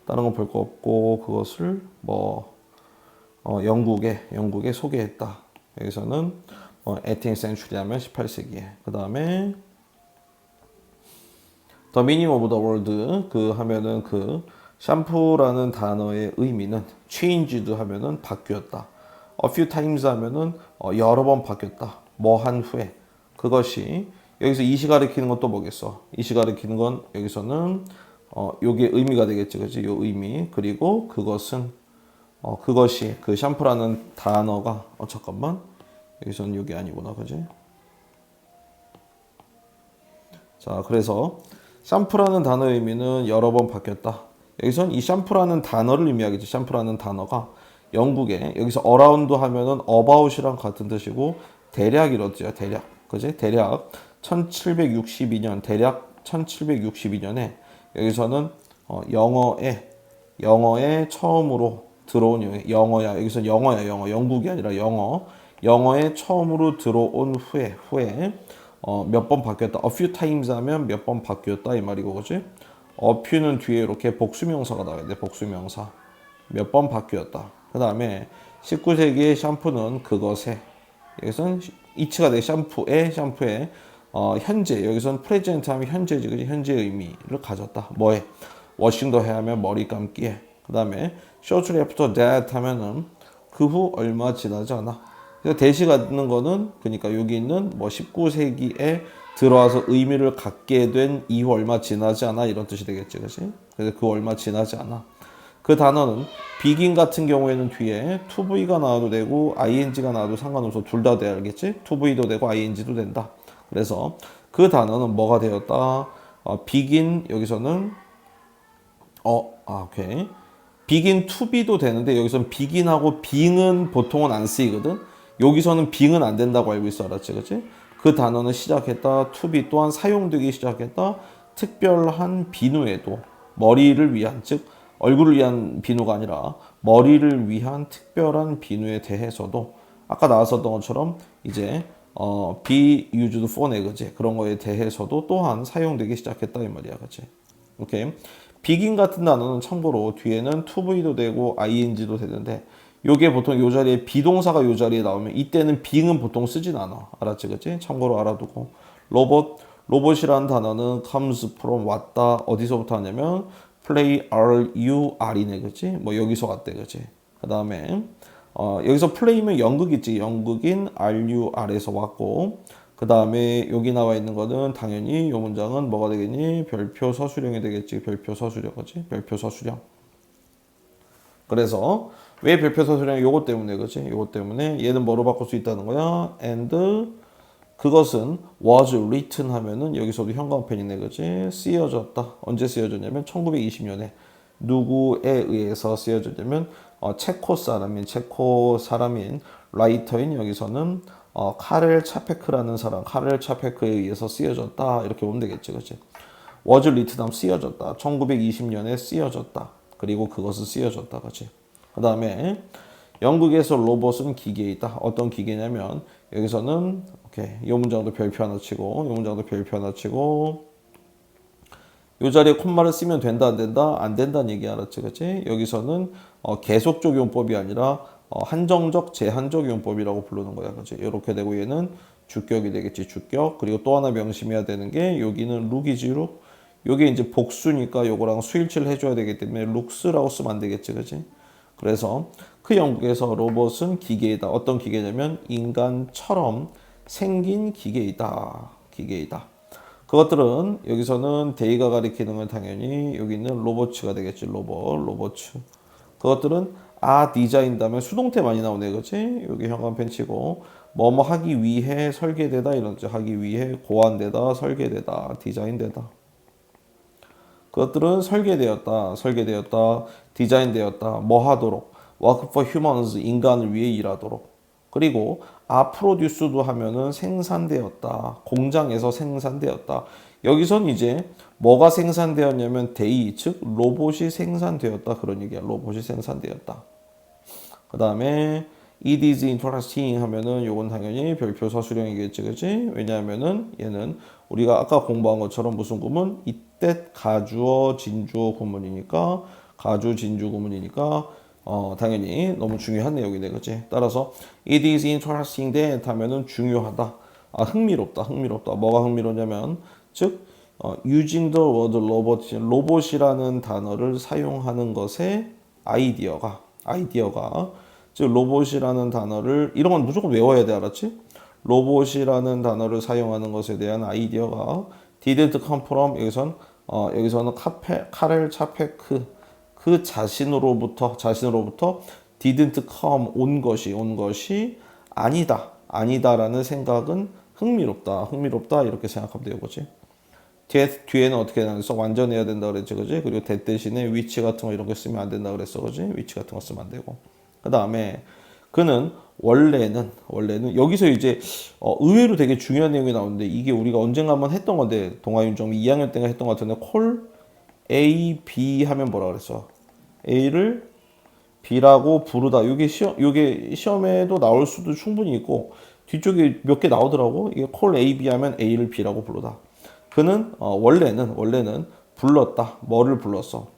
다른 건 볼 거 없고 그것을 영국에 소개했다. 여기서는 18th century 하면 18세기에. 그다음에 the meaning of the word 그 하면은 그 샴푸라는 단어의 의미는 changed 하면은 바뀌었다. a few times 하면은 여러 번 바뀌었다. 뭐 한 후에. 그것이 여기서 이시 가리키는 건 또 뭐겠어? 이시 가리키는 건 여기서는 요게 의미가 되겠죠. 그치? 요 의미. 그리고 그것은, 그것이, 그 샴푸라는 단어가, 잠깐만. 여기서는 요게 아니구나. 그지? 자, 그래서, 샴푸라는 단어의 의미는 여러 번 바뀌었다. 여기서는 이 샴푸라는 단어를 의미하겠지. 샴푸라는 단어가 영국에, 여기서 around 하면은 about이랑 같은 뜻이고, 대략 이렇죠. 대략. 그지? 대략 1762년에 여기서는 영어에 처음으로 들어온 영어야. 여기서 영어. 영국이 아니라 영어에 처음으로 들어온 후에 몇 번 바뀌었다. a few times 하면 몇 번 바뀌었다 이 말이고, 그렇지? a few는 뒤에 이렇게 복수명사가 나와야 돼. 복수명사. 몇 번 바뀌었다. 그다음에 19세기의 샴푸는 그것에 여기서는 이치가 돼. 샴푸에 현재 여기서는 프레젠트 하면 현재지. 그지? 현재의 의미를 가졌다. 뭐에? 워싱도 해야 하면 머리 감기에. 그 다음에 shortly after that 하면은 그 후 얼마 지나지 않아. 그래서 대시가 있는 거는 그러니까 여기 있는 뭐 19세기에 들어와서 의미를 갖게 된 이후 얼마 지나지 않아 이런 뜻이 되겠지, 그렇지? 그래서 그 얼마 지나지 않아. 그 단어는 begin 같은 경우에는 뒤에 to V가 나와도 되고 ing가 나와도 상관없어. 둘 다 돼, 알겠지? to V도 되고 ing도 된다. 그래서 그 단어는 뭐가 되었다? begin 여기서는 오케이. begin to be도 되는데 여기서는 begin하고 being은 보통은 안 쓰이거든. 여기서는 being은 안 된다고 알고 있어, 알았지, 그렇지? 그 단어는 시작했다. to be 또한 사용되기 시작했다. 특별한 비누에도 머리를 위한, 즉 얼굴을 위한 비누가 아니라 머리를 위한 특별한 비누에 대해서도 아까 나왔었던 것처럼 이제 be used for네, 그지? 그런 거에 대해서도 또한 사용되기 시작했다 이 말이야, 그지? 오케이. begin 같은 단어는 참고로 뒤에는 to be도 되고 ing도 되는데 요게 보통 요 자리에 비동사가 요 자리에 나오면 이때는 being은 보통 쓰진 않아. 알았지, 그지? 참고로 알아두고. 로봇이라는 단어는 comes from 왔다. 어디서부터 하냐면 play R-U-R이네, 그치? 뭐 여기서 왔대, 그치? 그 다음에 여기서 play면 연극 있지? 연극인 R-U-R에서 왔고 그 다음에 여기 나와 있는 거는 당연히 이 문장은 뭐가 되겠니? 별표 서술형이 되겠지? 별표 서술형, 그치? 별표 서술형. 그래서 왜 별표 서술형? 요거 때문에, 그치? 요거 때문에 얘는 뭐로 바꿀 수 있다는 거야? and 그것은 was written 하면은 여기서도 형광펜이네, 그지? 쓰여졌다. 언제 쓰여졌냐면 1920년에 누구에 의해서 쓰여졌냐면 체코 사람인 라이터인 여기서는 카렐 차페크라는 사람, 카렐 차페크에 의해서 쓰여졌다. 이렇게 보면 되겠지, 그지? was written 하면 쓰여졌다. 1920년에 쓰여졌다. 그리고 그것은 쓰여졌다, 그지? 그 다음에 영국에서 로봇은 기계이다. 어떤 기계냐면 여기서는 오케이. 이 문장도 별표 하나 치고 이 문장도 별표 하나 치고 이 자리에 콤마를 쓰면 된다 안 된다? 안 된다는 얘기 알았지, 그치? 여기서는 계속적 용법이 아니라 한정적 제한적 용법이라고 부르는 거야, 그치? 이렇게 되고 얘는 주격이 되겠지, 주격. 그리고 또 하나 명심해야 되는 게 여기는 룩이지, 룩. 요게 이제 복수니까 요거랑 수일치를 해줘야 되기 때문에 룩스라고 쓰면 안 되겠지, 그치? 그래서 그 영국에서 로봇은 기계이다. 어떤 기계냐면 인간처럼 생긴 기계이다. 기계이다. 그것들은 여기서는 데이가 가리키는 건 당연히 여기 있는 로봇츠가 되겠지. 로봇츠. 그것들은 디자인 다음에 수동태 많이 나오네, 그렇지? 여기 형광펜 치고 뭐뭐 하기 위해 설계되다 이런 뜻. 하기 위해 고안되다, 설계되다, 디자인되다. 그것들은 설계되었다, 디자인되었다, 뭐 하도록, work for humans, 인간을 위해 일하도록. 그리고 프로듀스도 하면은 생산되었다, 공장에서 생산되었다. 여기선 이제 뭐가 생산되었냐면 데이, 즉 로봇이 생산되었다 그런 얘기야. 로봇이 생산되었다. 그 다음에 it is interesting 하면은 요건 당연히 별표 서술형이겠지, 그치? 왜냐하면은 얘는 우리가 아까 공부한 것처럼 무슨 구문? 이때 가주어 진주어 구문이니까 가주 진주 구문이니까 당연히 너무 중요한 내용이네, 그치? 따라서 it is interesting that 하면은 중요하다. 흥미롭다. 뭐가 흥미롭냐면 즉 using the word robot, 로봇이라는 단어를 사용하는 것의 아이디어가 즉 로봇이라는 단어를 이런 건 무조건 외워야 돼, 알았지? 로봇이라는 단어를 사용하는 것에 대한 아이디어가 didn't come from 여기서는 카렐 차페크 그 자신으로부터 didn't come 온 것이 아니다라는 생각은 흥미롭다 이렇게 생각하면 돼요, 그렇지? 뒤에는 어떻게 나눠서 완전해야 된다 그랬지, 그지? 그리고 that 대신에 위치 같은 거 이런 거 쓰면 안 된다 그랬어, 그지? 위치 같은 거 쓰면 안 되고. 그 다음에 그는 원래는 여기서 이제 의외로 되게 중요한 내용이 나오는데 이게 우리가 언젠가 한번 했던 건데 동아윤정 2학년 때가 했던 것 같은데 콜 A, B 하면 뭐라 그랬어? A를 B라고 부르다. 요게 시험에도 나올 수도 충분히 있고 뒤쪽에 몇 개 나오더라고. 이게 콜 A, B 하면 A를 B라고 부르다. 그는 원래는 불렀다. 뭐를 불렀어?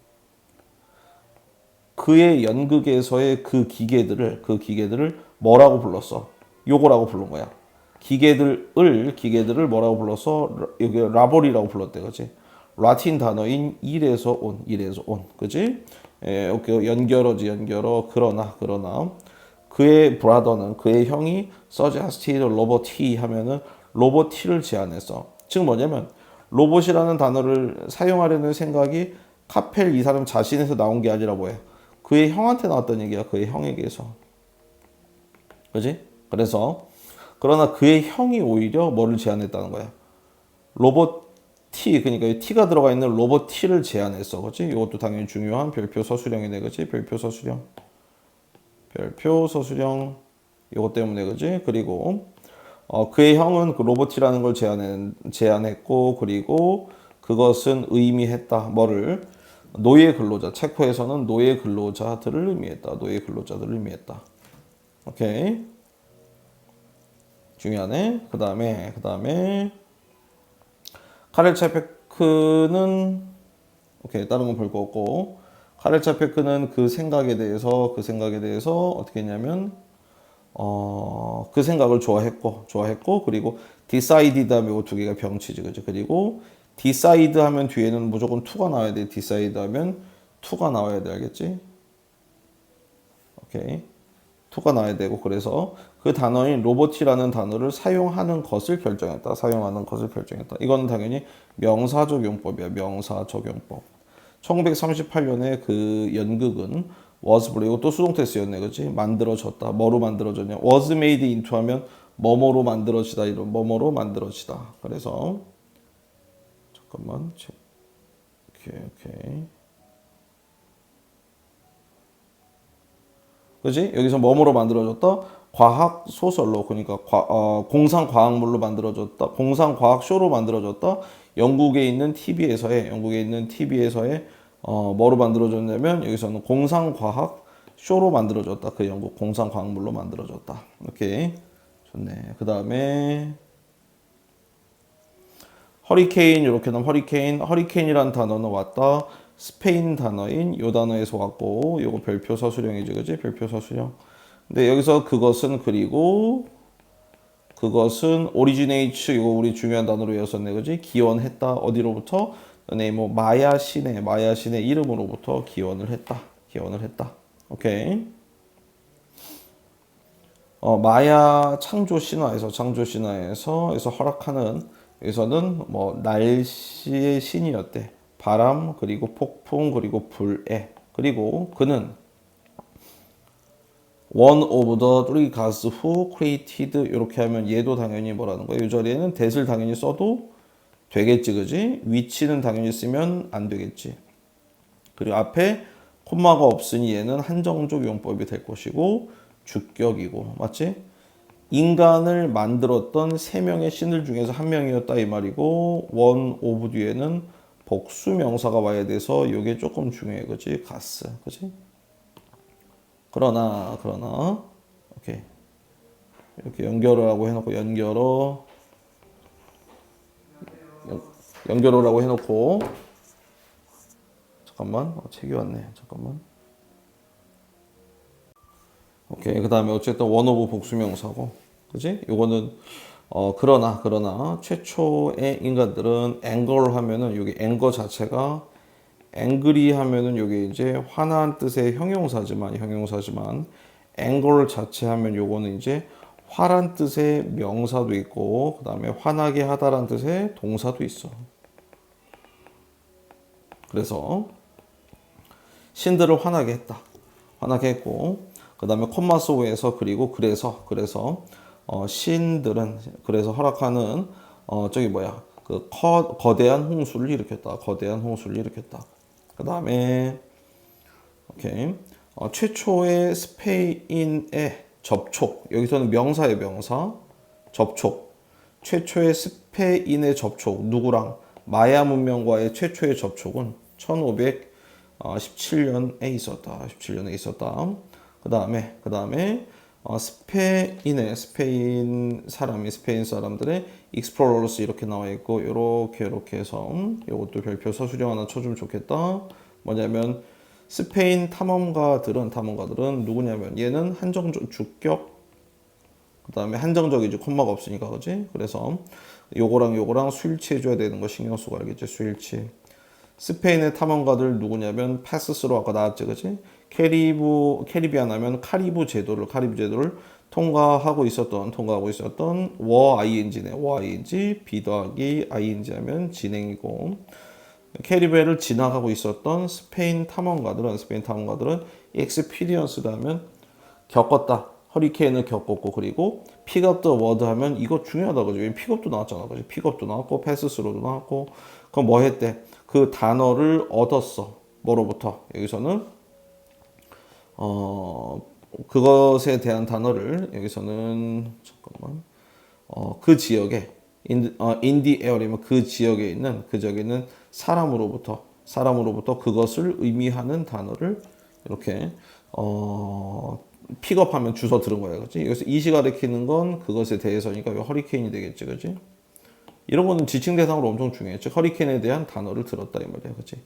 그의 연극에서의 그 기계들을 뭐라고 불렀어? 요거라고 부른 거야. 기계들을 뭐라고 불렀어? 여기 라볼이라고 불렀대, 그렇지? 라틴 단어인 일에서 온, 그렇지? 오케이, 연결어지 연결어. 그러나 그의 브라더는 그의 형이 suggested 로봇이 하면은 로봇을 제안했어. 즉 뭐냐면 로봇이라는 단어를 사용하려는 생각이 카펠 이 사람 자신에서 나온 게 아니라 뭐야? 그의 형한테 나왔던 얘기야. 그의 형에게서. 그지? 그래서 그러나 그의 형이 오히려 뭐를 제안했다는 거야? 로봇 T, 그러니까 이 T가 들어가 있는 로봇 T를 제안했어. 그치? 이것도 당연히 중요한 별표 서술형이네. 그치? 별표 서술형. 별표 서술형. 이것 때문에, 그치? 그리고, 그의 형은 그 로봇 T라는 걸 제안했고, 그리고 그것은 의미했다. 뭐를? 노예 근로자. 체코에서는 노예 근로자들을 의미했다. 노예 근로자들을 의미했다. 오케이. 중요하네. 그 다음에, 카렐 차페크는 오케이 다른 건 볼 거 없고 카렐 차페크는 그 생각에 대해서 어떻게 했냐면 그 생각을 좋아했고 그리고 decide 하면 이거 두 개가 병치지 그죠 그리고 decide 하면 뒤에는 무조건 to가 나와야 돼 decide 하면 to가 나와야 돼 알겠지 오케이 to가 나와야 되고 그래서 그 단어인 로봇이라는 단어를 사용하는 것을 결정했다. 이건 당연히 명사적 용법이야. 명사적 용법. 1938년에 그 연극은 was 이것도 수동 태스였네. 그렇지? 만들어졌다. 뭐로 만들어졌냐? was made into 하면 뭐뭐로 만들어지다. 이런 뭐뭐로 만들어지다. 그래서 잠깐만. 오케이. 그지? 여기서 뭐뭐로 만들어졌다? 과학 소설로 그러니까 공상 과학물로 만들어졌다. 공상 과학 쇼로 만들어졌다. 영국에 있는 TV에서의 뭐로 만들어졌냐면 여기서는 공상 과학 쇼로 만들어졌다. 그 영국 공상 과학물로 만들어졌다. 오케이. 좋네. 그다음에 허리케인 이렇게 나면 허리케인이라는 단어는 왔다. 스페인 단어인 요 단어에서 왔고 요거 별표 서술형이지 그지 별표 서술형 근데 여기서 그것은 originates 이거 우리 중요한 단어로 외웠었네 그지 기원했다 어디로부터 네 뭐 마야 신의 이름으로부터 기원을 했다 오케이 마야 창조 신화에서 허락하는 여기서는 뭐 날씨의 신이었대 바람 그리고 폭풍 그리고 불에 그리고 그는 one of the three gods who created 이렇게 하면 얘도 당연히 뭐라는 거야 이 자리에는 that을 당연히 써도 되겠지 그지 which는 당연히 쓰면 안 되겠지 그리고 앞에 콤마가 없으니 얘는 한정적 용법이 될 것이고 주격이고 맞지 인간을 만들었던 세 명의 신들 중에서 한 명이었다 이 말이고 one of 뒤에는 복수 명사가 와야 돼서 이게 조금 중요해 그치 가스 그치 그러나 오케이 이렇게 연결어라고 해놓고 연결어라고 해놓고 잠깐만 책이 왔네 잠깐만 오케이 그 다음에 어쨌든 원오브 복수 명사고 그치 요거는 그러나 최초의 인간들은 앵거를 하면은 여기 앵거 자체가 앵그리 하면은 여기 이제 화난 뜻의 형용사지만 앵거 자체 하면 요거는 이제 화란 뜻의 명사도 있고 그다음에 화나게 하다란 뜻의 동사도 있어. 그래서 신들을 화나게 했고 그다음에 콤마 속에서 그리고 그래서 신들은 그래서 허락하는 저기 뭐야 그 거대한 홍수를 일으켰다. 그 다음에 오케이 최초의 스페인의 접촉 여기서는 명사의 명사 접촉 최초의 스페인의 접촉 누구랑 마야 문명과의 최초의 접촉은 1517년에 있었다. 그 다음에 스페인 사람들의 익스플로러스 이렇게 나와 있고 이렇게 해서 이것도 별표 서술형 하나 쳐주면 좋겠다. 뭐냐면 스페인 탐험가들은 누구냐면 얘는 한정적 주격 그 다음에 한정적이지 콤마가 없으니까 그지? 그래서 요거랑 수일치 해줘야 되는 거 신경 쓰고 알겠지? 수일치 스페인의 탐험가들 누구냐면 패스스로 아까 나왔지, 그지? 캐리비안 하면 카리브 제도를 통과하고 있었던 워 ing네. 워 ing b 더하기 ing 하면 진행이고, 캐리비안을 지나가고 있었던 스페인 탐험가들은 experience다 하면 겪었다. 허리케인을 겪었고, 그리고 픽업 더 워드 하면 이거 중요하다, 그죠? 픽업도 나왔잖아, 그죠? 픽업도 나왔고 패스스로도 나왔고. 그럼 뭐 했대? 그 단어를 얻었어. 뭐로부터? 여기서는 그것에 대한 단어를 여기서는 잠깐만 그 지역에 in the area면 그 지역에 있는 사람으로부터 그것을 의미하는 단어를 이렇게 픽업하면 주워 들은 거야, 그렇지? 여기서 이시 가리키는 건 그것에 대해서니까 허리케인이 되겠지, 그렇지? 이런 거는 지칭 대상으로 엄청 중요해. 즉 허리케인에 대한 단어를 들었다 이 말이야, 그렇지?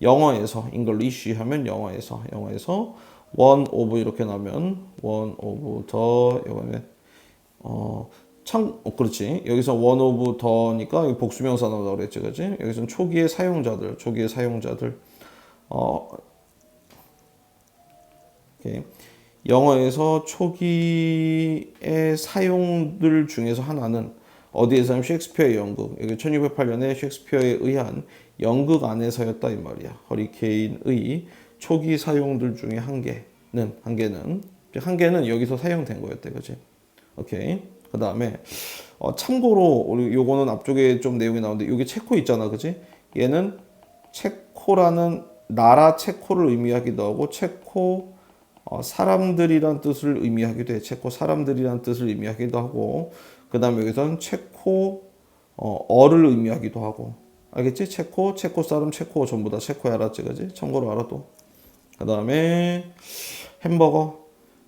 영어에서 English 하면 영어에서 one of 이렇게 나면 one of the 이거는 그렇지. 여기서 one of the니까 복수명사 나오다고 그랬지, 그렇지? 여기서는 초기의 사용자들. 오케이. 영어에서 초기의 사용들 중에서 하나는 어디에서 하면 셰익스피어의 연극. 여기 1608년에 셰익스피어에 의한 연극 안에서였다 이 말이야. 허리케인의 초기 사용들 중에 한 개는 여기서 사용된 거였대, 그렇지? 오케이. 그 다음에 참고로 우리 요거는 앞쪽에 좀 내용이 나오는데 여기 체코 있잖아, 그렇지? 얘는 체코라는 나라 체코를 의미하기도 하고 체코 사람들이란 뜻을 의미하기도 해. 체코 사람들이란 뜻을 의미하기도 하고, 그 다음에 여기서는 체코 어를 의미하기도 하고, 알겠지? 체코 사람, 체코 전부 다 체코야, 알았지, 그지? 참고로 알아도. 그 다음에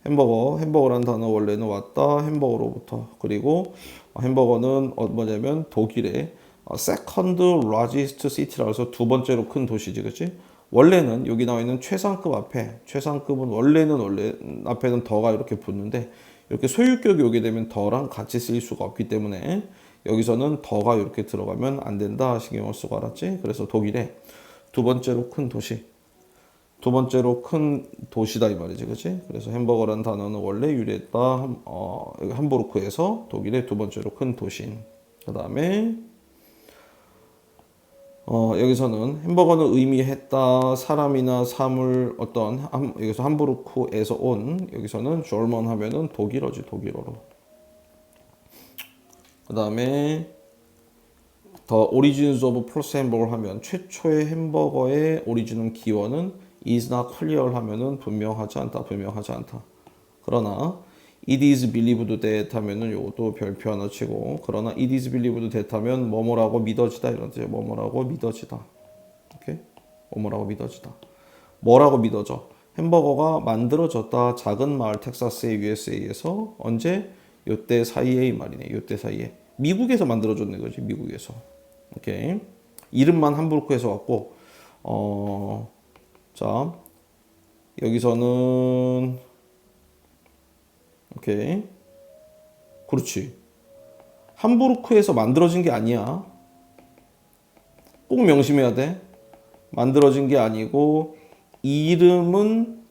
햄버거라는 단어 원래는 왔다. 햄버거로부터. 그리고 햄버거는 뭐냐면 독일의 second largest city라고 해서 두 번째로 큰 도시지, 그치? 원래는 여기 나와 있는 최상급은 원래 앞에는 더가 이렇게 붙는데 이렇게 소유격이 오게 되면 더랑 같이 쓰일 수가 없기 때문에 여기서는 더가 이렇게 들어가면 안 된다 신경을 쓰고, 알았지? 그래서 독일의 두 번째로 큰 도시다 이 말이지, 그렇지? 그래서 햄버거라는 단어는 원래 유래했다 함부르크에서 독일의 두 번째로 큰 도시인. 그 다음에 여기서는 햄버거는 의미했다 사람이나 사물 여기서 함부르크에서 온, 여기서는 German 하면은 독일어지, 독일어로. 그 다음에 The origins of first hamburger 하면 최초의 햄버거의 오리진은 기원은 is not clear 하면은 분명하지 않다. 그러나 it is believed that 하면은 요것도 별표 하나 치고, 그러나 it is believed that 하면 뭐뭐라고 믿어지다 이런 뜻이에요. 뭐뭐라고 믿어지다. 오케이? 뭐뭐라고 믿어지다. 뭐라고 믿어져? 햄버거가 만들어졌다. 작은 마을 텍사스의 USA에서 언제? 요때 사이에 이 말이네. 요때 사이에. 미국에서 만들어졌네, 그지? 미국에서. 오케이. 이름만 함부르크에서 왔고, 자, 여기서는, 오케이. 그렇지. 함부르크에서 만들어진 게 아니야. 꼭 명심해야 돼. 만들어진 게 아니고, 이름은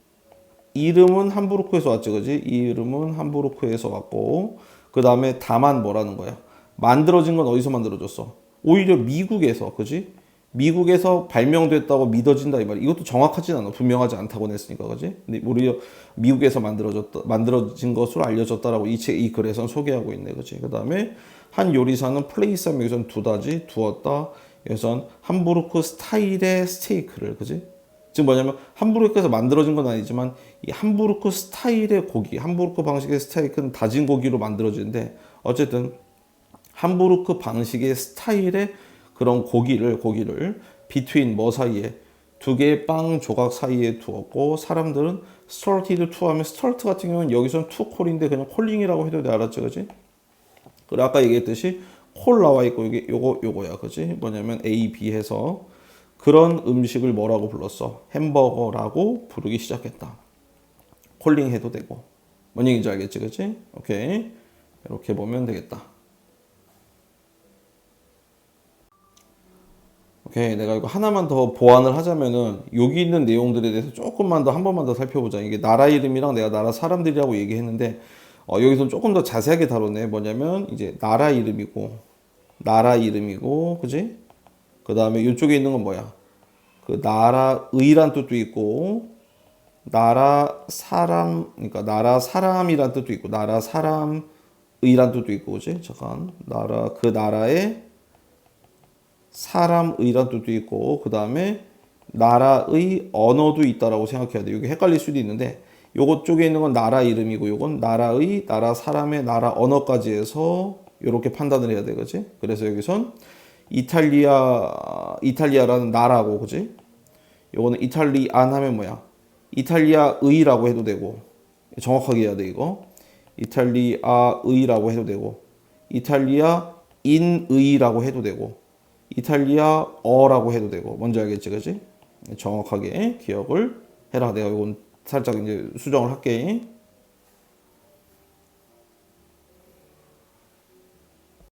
함부르크에서 왔지, 그지? 이름은 함부르크에서 왔고, 그 다음에 다만 뭐라는 거야? 만들어진 건 어디서 만들어졌어? 오히려 미국에서, 그지? 미국에서 발명됐다고 믿어진다 이 말이야. 이것도 정확하진 않아. 분명하지 않다고 냈으니까, 그지? 근데 오히려 미국에서 만들어진 것으로 알려졌다라고 이 글에선 소개하고 있네, 그지? 그 다음에 한 요리사는 플레이스 하면 여기선 두었다. 여기선 함부르크 스타일의 스테이크를, 그지? 지금 뭐냐면 함부르크에서 만들어진 건 아니지만 이 함부르크 스타일의 고기, 함부르크 방식의 스테이크는 다진 고기로 만들어지는데 어쨌든 함부르크 방식의 스타일의 그런 고기를 between 뭐 사이에 두 개의 빵 조각 사이에 두었고, 사람들은 started to 하면 start 같은 경우는 여기서는 to call인데 그냥 콜링이라고 해도 돼, 알았죠, 그지? 그리고 아까 얘기했듯이 콜 나와 있고 이게 요거야, 그지? 뭐냐면 A, B 해서 그런 음식을 뭐라고 불렀어? 햄버거라고 부르기 시작했다. 콜링 해도 되고. 뭔 얘기인지 알겠지, 그지? 오케이. 이렇게 보면 되겠다. 오케이, 내가 이거 하나만 더 보완을 하자면은 여기 있는 내용들에 대해서 조금만 더 한 번만 더 살펴보자. 이게 나라 이름이랑 내가 나라 사람들이라고 얘기했는데 여기서 조금 더 자세하게 다뤘네. 뭐냐면 이제 나라 이름이고, 그지? 그 다음에 이쪽에 있는 건 뭐야? 그 나라의란 뜻도 있고, 그러니까 나라 사람이란 뜻도 있고, 나라 사람의란 뜻도 있고, 그지? 잠깐, 그 나라의 사람의란 뜻도 있고, 그 다음에 나라의 언어도 있다라고 생각해야 돼. 이게 헷갈릴 수도 있는데, 요것 쪽에 있는 건 나라 이름이고, 요건 나라 사람의 나라 언어까지 해서 이렇게 판단을 해야 돼, 그지? 그래서 여기선 이탈리아라는 나라고, 그지? 요거는 이탈리안 하면 뭐야? 이탈리아의라고 해도 되고, 정확하게 해야 돼, 이거. 이탈리아의라고 해도 되고, 이탈리아인의라고 해도 되고, 이탈리아어라고 해도 되고, 뭔지 알겠지, 그지? 정확하게 기억을 해라. 내가 이건 살짝 이제 수정을 할게.